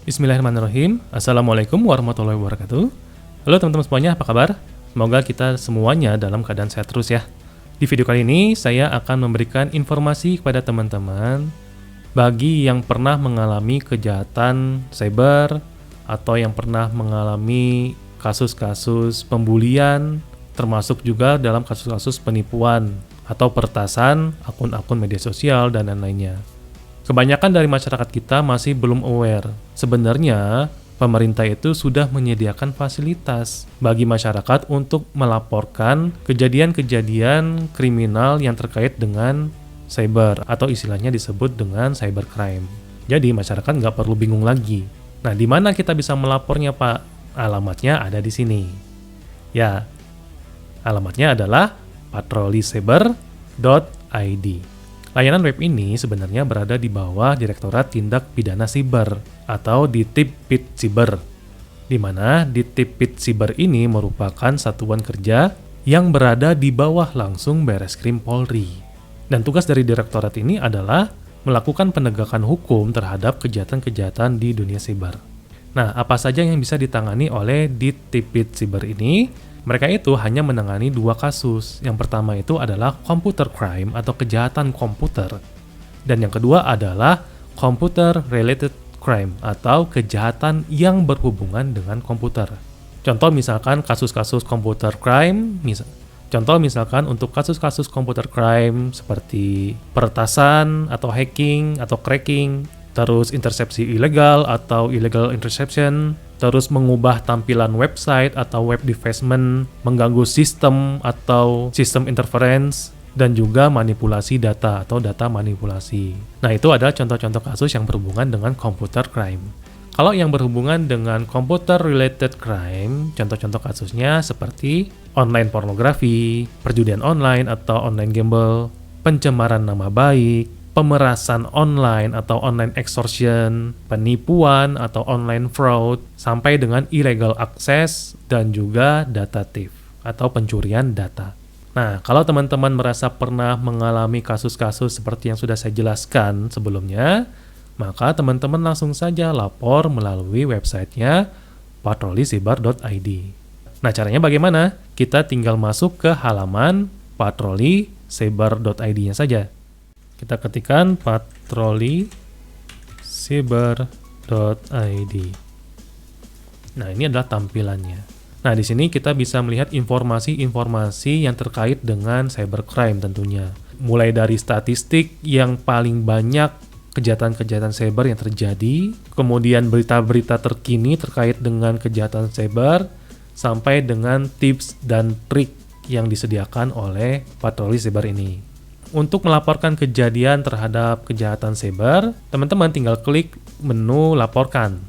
Bismillahirrahmanirrahim. Assalamualaikum warahmatullahi wabarakatuh. Halo teman-teman semuanya, apa kabar? Semoga kita semuanya dalam keadaan sehat terus ya. Di video kali ini, saya akan memberikan informasi kepada teman-teman bagi yang pernah mengalami kejahatan cyber atau yang pernah mengalami kasus-kasus pembulian, termasuk juga dalam kasus-kasus penipuan atau peretasan akun-akun media sosial dan lain-lainnya. Kebanyakan dari masyarakat kita masih belum aware. Sebenarnya, pemerintah itu sudah menyediakan fasilitas bagi masyarakat untuk melaporkan kejadian-kejadian kriminal yang terkait dengan cyber, atau istilahnya disebut dengan cybercrime. Jadi, masyarakat nggak perlu bingung lagi. Nah, di mana kita bisa melapornya, Pak? Alamatnya ada di sini. Ya, alamatnya adalah patrolicyber.id. Layanan web ini sebenarnya berada di bawah Direktorat Tindak Pidana Siber atau Ditpidsiber, di mana Ditpidsiber ini merupakan satuan kerja yang berada di bawah langsung Bareskrim Polri. Dan tugas dari direktorat ini adalah melakukan penegakan hukum terhadap kejahatan-kejahatan di dunia siber. Nah, apa saja yang bisa ditangani oleh Ditpidsiber ini? Mereka itu hanya menangani 2 kasus. Yang pertama itu adalah computer crime atau kejahatan komputer. Dan yang kedua adalah computer related crime atau kejahatan yang berhubungan dengan komputer. Contoh misalkan kasus-kasus computer crime, contoh misalkan untuk kasus-kasus computer crime seperti peretasan atau hacking atau cracking, terus intersepsi ilegal atau illegal interception, terus mengubah tampilan website atau web defacement, mengganggu sistem atau sistem interference, dan juga manipulasi data atau data manipulasi. Nah, itu adalah contoh-contoh kasus yang berhubungan dengan computer crime. Kalau yang berhubungan dengan computer related crime, contoh-contoh kasusnya seperti online pornografi, perjudian online atau online gamble, pencemaran nama baik, pemerasan online atau online extortion, penipuan atau online fraud, sampai dengan illegal access dan juga data thief atau pencurian data. Nah, kalau teman-teman merasa pernah mengalami kasus-kasus seperti yang sudah saya jelaskan sebelumnya, maka teman-teman langsung saja lapor melalui websitenya patrolicyber.id. Nah, caranya bagaimana? Kita tinggal masuk ke halaman patrolicyber.id-nya saja. Kita ketikkan patrolicyber.id. Nah, ini adalah tampilannya. Nah, di sini kita bisa melihat informasi-informasi yang terkait dengan cybercrime tentunya. Mulai dari statistik yang paling banyak kejahatan-kejahatan cyber yang terjadi, kemudian berita-berita terkini terkait dengan kejahatan cyber, sampai dengan tips dan trik yang disediakan oleh Patroli Cyber ini. Untuk melaporkan kejadian terhadap kejahatan cyber, teman-teman tinggal klik menu laporkan.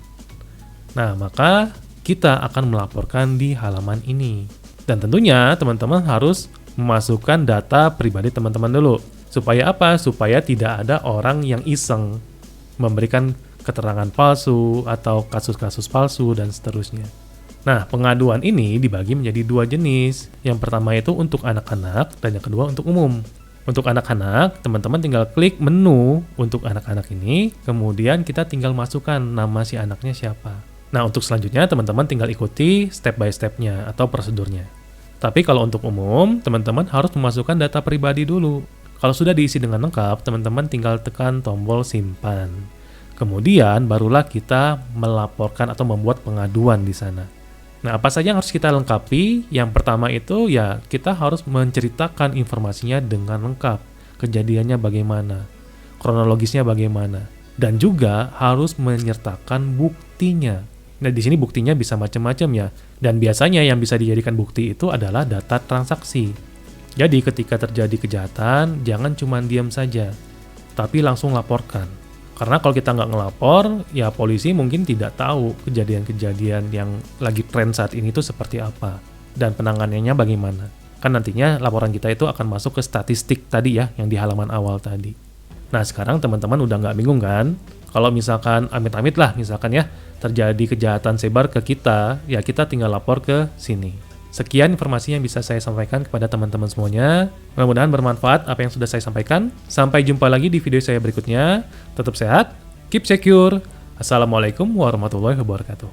Nah, maka kita akan melaporkan di halaman ini. Dan tentunya teman-teman harus memasukkan data pribadi teman-teman dulu. Supaya apa? Supaya tidak ada orang yang iseng memberikan keterangan palsu atau kasus-kasus palsu dan seterusnya. Nah, pengaduan ini dibagi menjadi 2 jenis. Yang pertama itu untuk anak-anak dan yang kedua untuk umum. Untuk anak-anak, teman-teman tinggal klik menu untuk anak-anak ini, kemudian kita tinggal masukkan nama si anaknya siapa. Nah, untuk selanjutnya teman-teman tinggal ikuti step by step-nya atau prosedurnya. Tapi kalau untuk umum, teman-teman harus memasukkan data pribadi dulu. Kalau sudah diisi dengan lengkap, teman-teman tinggal tekan tombol simpan. Kemudian barulah kita melaporkan atau membuat pengaduan di sana. Nah, apa saja yang harus kita lengkapi? Yang pertama itu ya kita harus menceritakan informasinya dengan lengkap. Kejadiannya bagaimana, kronologisnya bagaimana, dan juga harus menyertakan buktinya. Nah, di sini buktinya bisa macam-macam ya. Dan biasanya yang bisa dijadikan bukti itu adalah data transaksi. Jadi ketika terjadi kejahatan, jangan cuma diam saja, tapi langsung laporkan. Karena kalau kita nggak ngelapor, ya polisi mungkin tidak tahu kejadian-kejadian yang lagi tren saat ini itu seperti apa. Dan penanganannya bagaimana. Kan nantinya laporan kita itu akan masuk ke statistik tadi ya, yang di halaman awal tadi. Nah, sekarang teman-teman udah nggak bingung kan? Kalau misalkan amit-amit lah, misalkan ya, terjadi kejahatan cyber ke kita, ya kita tinggal lapor ke sini. Sekian informasi yang bisa saya sampaikan kepada teman-teman semuanya. Mudah-mudahan bermanfaat apa yang sudah saya sampaikan. Sampai jumpa lagi di video saya berikutnya. Tetap sehat, keep secure. Assalamualaikum warahmatullahi wabarakatuh.